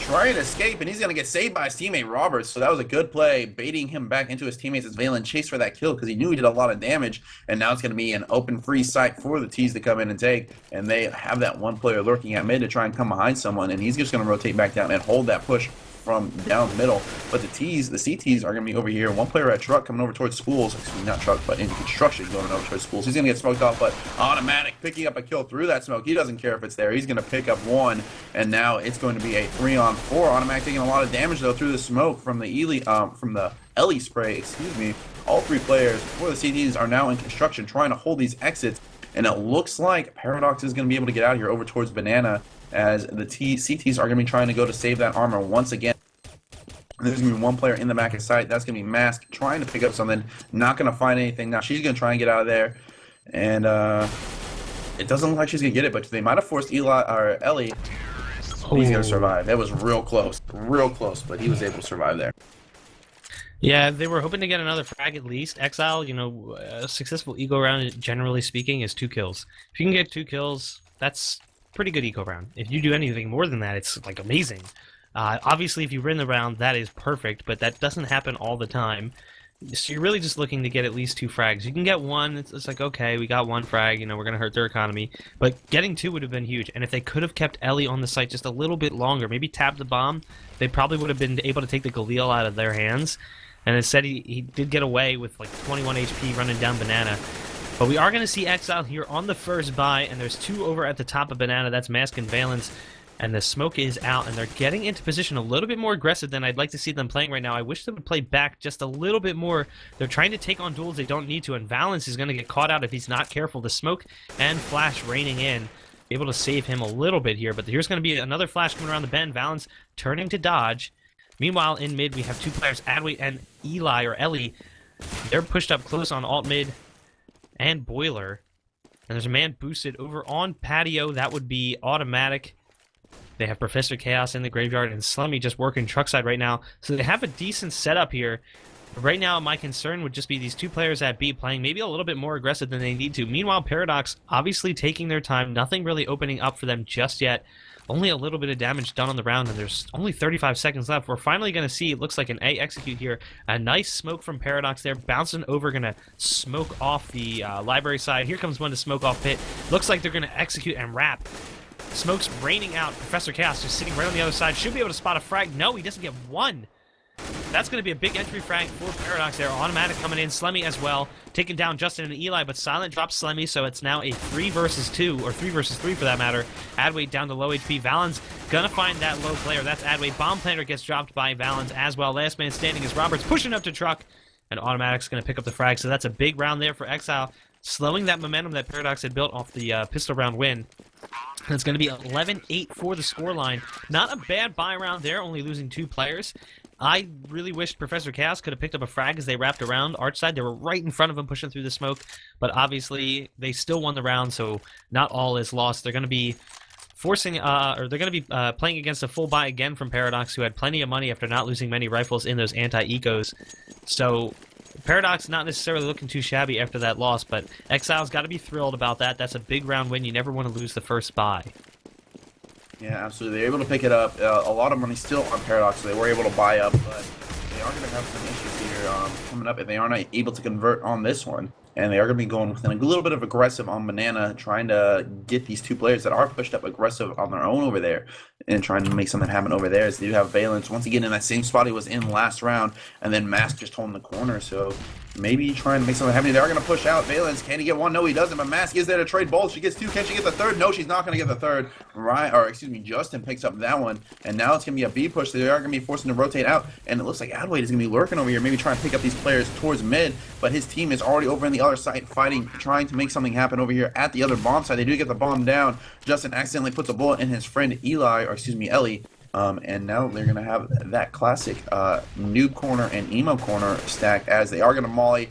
try and escape, and he's going to get saved by his teammate Roberts. So that was a good play, baiting him back into his teammates as Valen chased for that kill because he knew he did a lot of damage. And now it's going to be an open free site for the T's to come in and take. And they have that one player lurking at mid to try and come behind someone, and he's just going to rotate back down and hold that push from down the middle. But the CTs are going to be over here. One player at truck coming over towards schools. Excuse me, not truck, but into construction going over towards schools. He's going to get smoked off, but automatic picking up a kill through that smoke. He doesn't care if it's there. He's going to pick up one, and now it's going to be a 3-on-4. Automatic taking a lot of damage though through the smoke from the Ellie spray. Excuse me. All three players for the CTs are now in construction trying to hold these exits, and it looks like Paradox is going to be able to get out here over towards Banana, as the CTs are going to be trying to go to save that armor once again. There's going to be one player in the back of sight. That's going to be Mask trying to pick up something. Not going to find anything. Now she's going to try and get out of there. And it doesn't look like she's going to get it, but they might have forced Ellie. Oh, he's going to survive. That was real close. Real close, but he was able to survive there. Yeah, they were hoping to get another frag at least. Xile, you know, a successful eco round, generally speaking, is 2 kills. If you can get 2 kills, that's pretty good eco round. If you do anything more than that, it's like amazing. Obviously, if you win the round, that is perfect, but that doesn't happen all the time. So you're really just looking to get at least 2 frags. You can get 1, it's like, okay, we got 1 frag, you know, we're going to hurt their economy. But getting 2 would have been huge. And if they could have kept Ellie on the site just a little bit longer, maybe tapped the bomb, they probably would have been able to take the Galil out of their hands. And instead, he did get away with like 21 HP running down Banana. But we are going to see Xile here on the first buy, and there's 2 over at the top of Banana. That's Mask and Valence. And the smoke is out, and they're getting into position a little bit more aggressive than I'd like to see them playing right now. I wish they would play back just a little bit more. They're trying to take on duels they don't need to, and Valence is going to get caught out if he's not careful. The smoke and flash raining in, able to save him a little bit here. But here's going to be another flash coming around the bend. Valence turning to dodge. Meanwhile, in mid, we have 2 players, Adway and Eli, or Ellie. They're pushed up close on alt mid and Boiler. And there's a man boosted over on patio. That would be automatic. They have Professor Chaos in the graveyard and Slummy just working truck side right now. So they have a decent setup here. Right now, my concern would just be these 2 players at B playing maybe a little bit more aggressive than they need to. Meanwhile, Paradox obviously taking their time. Nothing really opening up for them just yet. Only a little bit of damage done on the round, and there's only 35 seconds left. We're finally going to see, it looks like an A execute here. A nice smoke from Paradox there. Bouncing over, going to smoke off the library side. Here comes one to smoke off pit. Looks like they're going to execute and wrap. Smoke's raining out. Professor Chaos just sitting right on the other side. Should be able to spot a frag. No, he doesn't get 1. That's going to be a big entry frag for Paradox there. Automatic coming in. Slemmy as well. Taking down Justin and Eli, but Silent drops Slemmy, so it's now a 3 versus 2, or 3 versus 3 for that matter. Adway down to low HP. Valens going to find that low player. That's Adway. Bomb Planter gets dropped by Valens as well. Last man standing is Roberts pushing up to truck, and Automatic's going to pick up the frag, so that's a big round there for Xile, slowing that momentum that Paradox had built off the pistol round win. And it's going to be 11-8 for the scoreline. Not a bad buy round there, only losing 2 players. I really wished Professor Chaos could have picked up a frag as they wrapped around Archside. They were right in front of him pushing through the smoke, but obviously they still won the round, so not all is lost. They're going to be forcing, or they're going to be playing against a full buy again from Paradox, who had plenty of money after not losing many rifles in those anti-ecos. So Paradox not necessarily looking too shabby after that loss, but Exile's got to be thrilled about that. That's a big round win. You never want to lose the first buy. Yeah, absolutely. They're able to pick it up. A lot of money still on Paradox, so they were able to buy up, but they are going to have some issues here coming up if they are not able to convert on this one. And they are going to be going with a little bit of aggressive on Banana, trying to get these two players that are pushed up aggressive on their own over there and trying to make something happen over there. As they do have Valence once again in that same spot he was in last round, and then Mask just holding the corner. So maybe trying to make something happen. They are going to push out Valence. Can he get one? No, he doesn't. But Mask is there to trade both. She gets two. Can she get the third? No, she's not going to get the third. Justin picks up that one. And now it's going to be a B push. They are going to be forcing to rotate out. And it looks like Adwade is going to be lurking over here, maybe trying to pick up these players towards mid. But his team is already over on the other side fighting, trying to make something happen over here at the other bomb side. They do get the bomb down. Justin accidentally puts a bullet in his friend Ellie. And now they're going to have that classic noob corner and emo corner stacked, as they are going to molly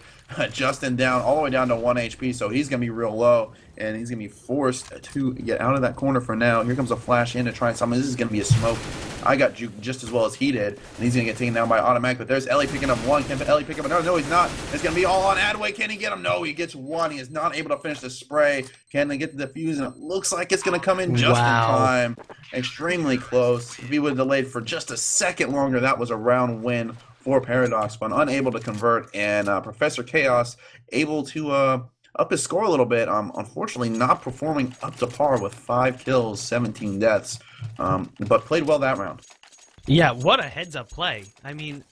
Justin down all the way down to 1 HP, so he's going to be real low, and he's going to be forced to get out of that corner for now. Here comes a flash in to try something. This is going to be a smoke. I got juked just as well as he did, and he's going to get taken down by automatic, but there's Ellie picking up one. Can Ellie pick up another? No, he's not. It's going to be all on Adway. Can he get him? No, he gets one. He is not able to finish the spray. Can they get the defuse? And it looks like it's going to come in just in time. Extremely close. If he would have delayed for just a second longer, that was a round win for Paradox, but unable to convert, and Professor Chaos able to up his score a little bit. Unfortunately, not performing up to par with 5 kills, 17 deaths, but played well that round. Yeah, what a heads-up play. I mean,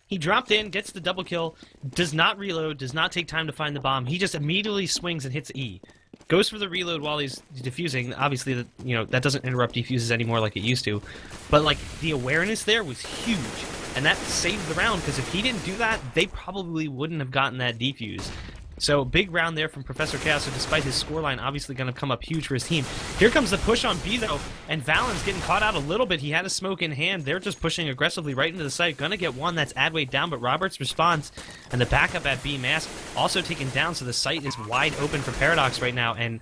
he dropped in, gets the double kill, does not reload, does not take time to find the bomb. He just immediately swings and hits E. Goes for the reload while he's defusing. Obviously, that doesn't interrupt defuses anymore like it used to. But, like, the awareness there was huge. And that saved the round, because if he didn't do that, they probably wouldn't have gotten that defuse. So, big round there from Professor Chaos, so despite his scoreline obviously going to come up huge for his team. Here comes the push on B, though, and Valen's getting caught out a little bit. He had a smoke in hand. They're just pushing aggressively right into the site. Going to get one. That's Adway down, but Roberts responds. And the backup at B, Mask, also taken down, so the site is wide open for Paradox right now. And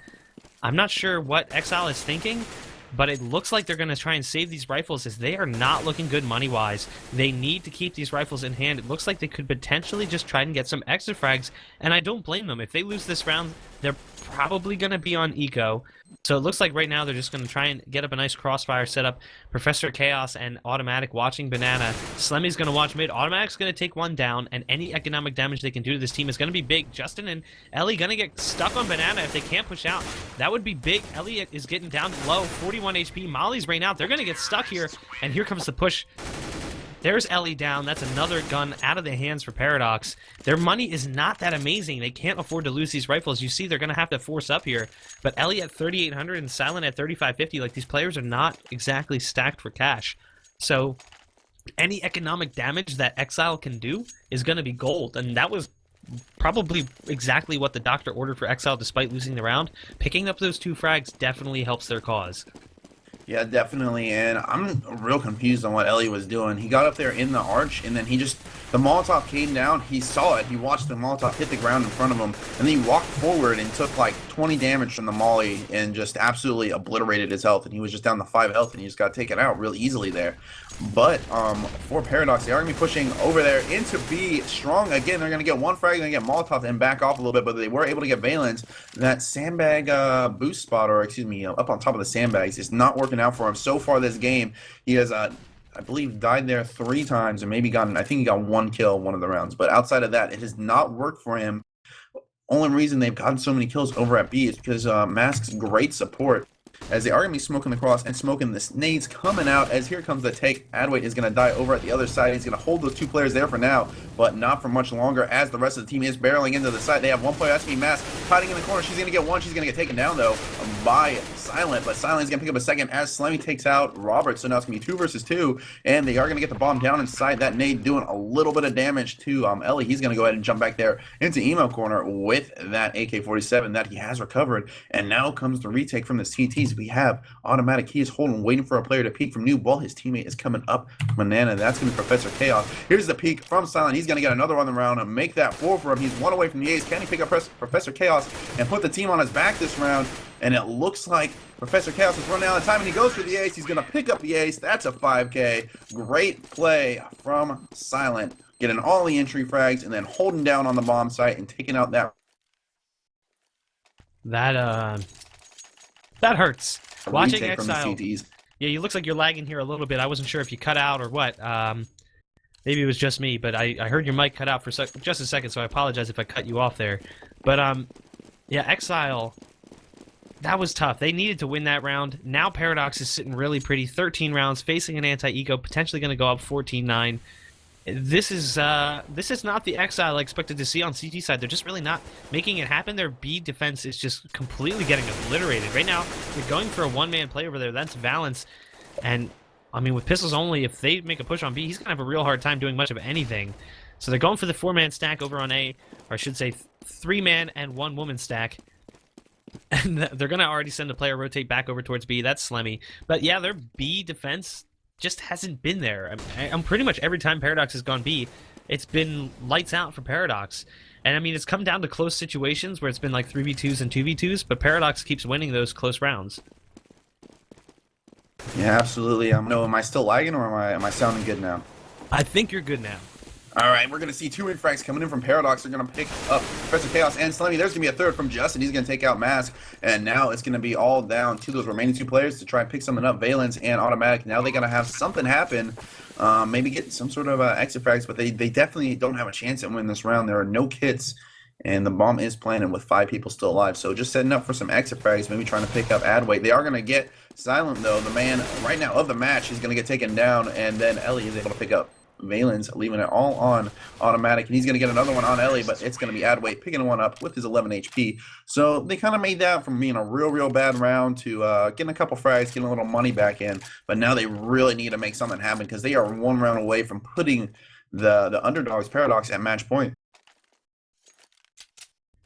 I'm not sure what Xile is thinking, but it looks like they're going to try and save these rifles, as they are not looking good money-wise. They need to keep these rifles in hand. It looks like they could potentially just try and get some extra frags, and I don't blame them. If they lose this round, they're probably going to be on eco. So it looks like right now they're just going to try and get up a nice crossfire setup. Professor Chaos and Automatic watching Banana. Slemmy's going to watch mid. Automatic's going to take one down, and any economic damage they can do to this team is going to be big. Justin and Ellie going to get stuck on Banana if they can't push out. That would be big. Ellie is getting down low, 41 HP. Molly's right out. They're going to get stuck here, and here comes the push. There's Ellie down. That's another gun out of the hands for Paradox. Their money is not that amazing. They can't afford to lose these rifles. You see, they're going to have to force up here. But Ellie at 3,800 and Silent at 3,550. Like, these players are not exactly stacked for cash. So, any economic damage that Xile can do is going to be gold. And that was probably exactly what the doctor ordered for Xile despite losing the round. Picking up those 2 frags definitely helps their cause. Yeah, definitely, and I'm real confused on what Ellie was doing. He got up there in the arch, and then the Molotov came down, he saw it, he watched the Molotov hit the ground in front of him, and then he walked forward and took like 20 damage from the molly and just absolutely obliterated his health, and he was just down to 5 health, and he just got taken out real easily there. But for Paradox, they are going to be pushing over there into B strong. Again, they're going to get 1 frag, they're going to get Molotov and back off a little bit, but they were able to get Valence. That sandbag boost spot, or excuse me, up on top of the sandbags is not working out for him so far this game. He has I believe died there 3 times and maybe I think he got 1 kill one of the rounds, but outside of that it has not worked for him. Only reason they've gotten so many kills over at B is because Mask's great support, as they are going to be smoking the cross and smoking the nades coming out. As here comes the take. Adway is going to die over at the other side. He's going to hold those 2 players there for now, but not for much longer, as the rest of the team is barreling into the side. They have 1 player, that's going to be Mask, hiding in the corner. She's going to get 1. She's going to get taken down, though, by Silent, but Silent is going to pick up a second as Slemmy takes out Robert. So now it's going to be 2 versus 2, and they are going to get the bomb down inside. That nade doing a little bit of damage to Ellie. He's going to go ahead and jump back there into emo corner with that AK-47 that he has recovered, and now comes the retake from the CTs. We have Automatic. He is holding, waiting for a player to peek from noob while his teammate is coming up Banana. That's going to be Professor Chaos. Here's the peek from Silent. He's going to get another on the round and make that 4 for him. He's 1 away from the ace. Can he pick up Professor Chaos and put the team on his back this round? And it looks like Professor Chaos is running out of time, and he goes for the ace. He's going to pick up the ace. That's a 5K. Great play from Silent, getting all the entry frags and then holding down on the bomb site and taking out that. That hurts. Watching Xile. Yeah, it looks like you're lagging here a little bit. I wasn't sure if you cut out or what. Maybe it was just me, but I heard your mic cut out for just a second, so I apologize if I cut you off there. But yeah, Xile, that was tough. They needed to win that round. Now Paradox is sitting really pretty. 13 rounds, facing an anti-eco, potentially going to go up 14-9. This is not the Xile I expected to see on CT side. They're just really not making it happen. Their B defense is just completely getting obliterated. Right now, they're going for a one-man play over there. That's Valence. And, I mean, with pistols only, if they make a push on B, he's going to have a real hard time doing much of anything. So they're going for the four-man stack over on A, or I should say three-man and one-woman stack. And they're going to already send a player rotate back over towards B. That's Slemmy. But yeah, their B defense just hasn't been there. I'm pretty much every time Paradox has gone B, it's been lights out for Paradox. And I mean, it's come down to close situations where it's been like 3v2s and 2v2s, but Paradox keeps winning those close rounds. Yeah, absolutely. No, am I still lagging or am I sounding good now? I think you're good now. All right, we're going to see two infrags coming in from Paradox. They're going to pick up Professor Chaos and Slemmy. There's going to be a third from Justin. He's going to take out Mask. And now it's going to be all down to those remaining two players to try and pick something up. Valence and Automatic. Now they got to have something happen. Maybe get some sort of exit frags, but they definitely don't have a chance at winning this round. There are no kits, and the bomb is planted with 5 people still alive. So just setting up for some exit frags, maybe trying to pick up Adway. They are going to get Silent, though. The man right now of the match, he's going to get taken down, and then Ellie is able to pick up Valence, leaving it all on Automatic, and he's going to get another one on Ellie, but it's going to be Adway picking one up with his 11 HP. So they kind of made that from being a real bad round to getting a couple frags, getting a little money back in, but now they really need to make something happen because they are one round away from putting the underdogs Paradox at match point.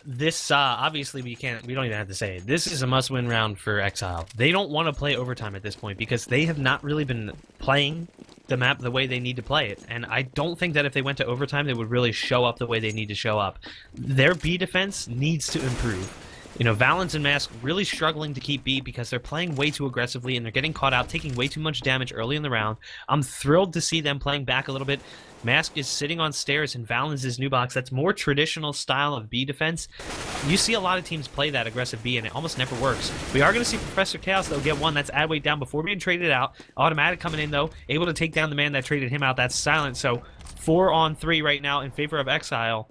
This obviously we don't even have to say it. This is a must-win round for Xile. They don't want to play overtime at this point because they have not really been playing the map the way they need to play it, and I don't think that if they went to overtime they would really show up the way they need to show up. Their B defense needs to improve. You know, Valence and Mask really struggling to keep B because they're playing way too aggressively and they're getting caught out, taking way too much damage early in the round. I'm thrilled to see them playing back a little bit. Mask is sitting on stairs and Valence is new box. That's more traditional style of B defense. You see a lot of teams play that aggressive B and it almost never works. We are going to see Professor Chaos, though, get one. That's Adway down before being traded out. Automatic coming in, though, able to take down the man that traded him out. That's Silent. So 4-on-3 right now in favor of Xile.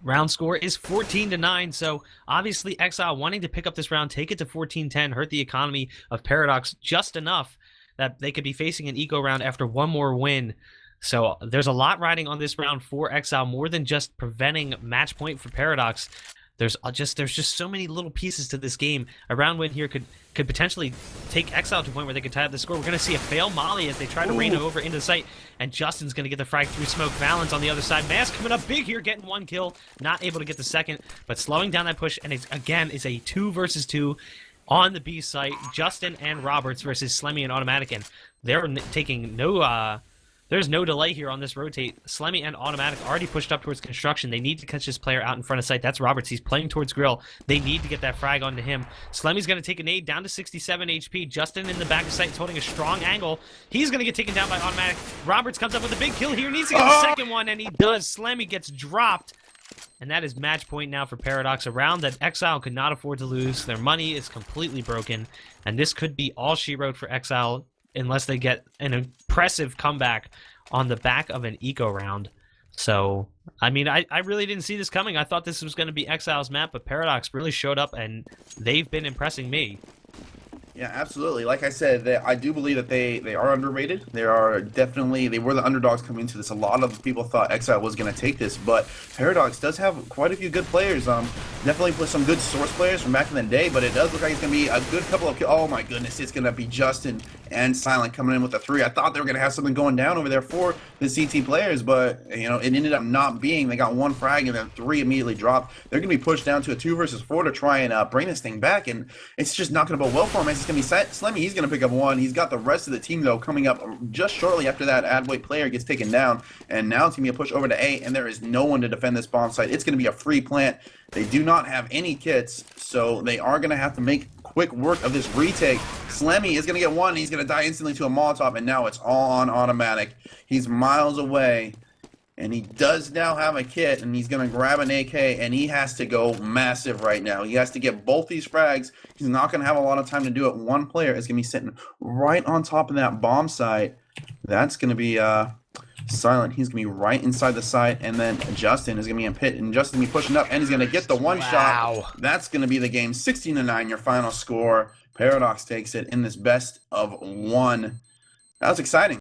Round score is 14-9, so obviously Xile wanting to pick up this round, take it to 14-10, hurt the economy of Paradox just enough that they could be facing an eco round after one more win. So there's a lot riding on this round for Xile, more than just preventing match point for Paradox. There's just so many little pieces to this game. A round win here could potentially take Xile to a point where they could tie up the score. We're going to see a fail molly as they try to rain it over into the site, and Justin's going to get the frag through smoke. Valence on the other side. Mask coming up big here, getting one kill. Not able to get the second, but slowing down that push, and again, it's a 2 versus 2 on the B site. Justin and Roberts versus Slemmy and Automatic, and they're taking no... There's no delay here on this rotate. Slemmy and Automatic already pushed up towards construction. They need to catch this player out in front of sight. That's Roberts. He's playing towards Grill. They need to get that frag onto him. Slemmy's going to take a nade down to 67 HP. Justin in the back of sight is holding a strong angle. He's going to get taken down by Automatic. Roberts comes up with a big kill here. Needs to get the second one, and he does. Slemmy gets dropped. And that is match point now for Paradox. A round that Xile could not afford to lose. Their money is completely broken. And this could be all she wrote for Xile, unless they get an impressive comeback on the back of an eco round. So, I mean, I really didn't see this coming. I thought this was going to be Xile's map, but Paradox really showed up, and they've been impressing me. Yeah, absolutely. Like I said, I do believe that they are underrated. They were the underdogs coming into this. A lot of people thought Xile was going to take this, but Paradox does have quite a few good players. Definitely with some good source players from back in the day, but it does look like it's going to be a good couple of... Oh my goodness, it's going to be Justin and Silent coming in with a 3. I thought they were going to have something going down over there for the CT players, but you know, it ended up not being. They got 1 frag and then 3 immediately dropped. They're going to be pushed down to a 2 versus 4 to try and bring this thing back, and it's just not going to go well for him. It's going to be Slemmy. He's going to pick up 1. He's got the rest of the team, though, coming up just shortly after that Adway player gets taken down, and now it's going to be a push over to A, and there is no one to defend this bomb site. It's going to be a free plant. They do not have any kits, so they are going to have to make quick work of this retake. Slemmy is going to get 1. He's going to die instantly to a Molotov, and now it's all on Automatic. He's miles away, and he does now have a kit, and he's going to grab an AK, and he has to go massive right now. He has to get both these frags. He's not going to have a lot of time to do it. One player is going to be sitting right on top of that bomb site. That's going to be Silent, he's going to be right inside the site, and then Justin is going to be in pit, and Justin going to be pushing up, and he's going to get the one shot. That's going to be the game. 16-9, your final score. Paradox takes it in this best of one. That was exciting.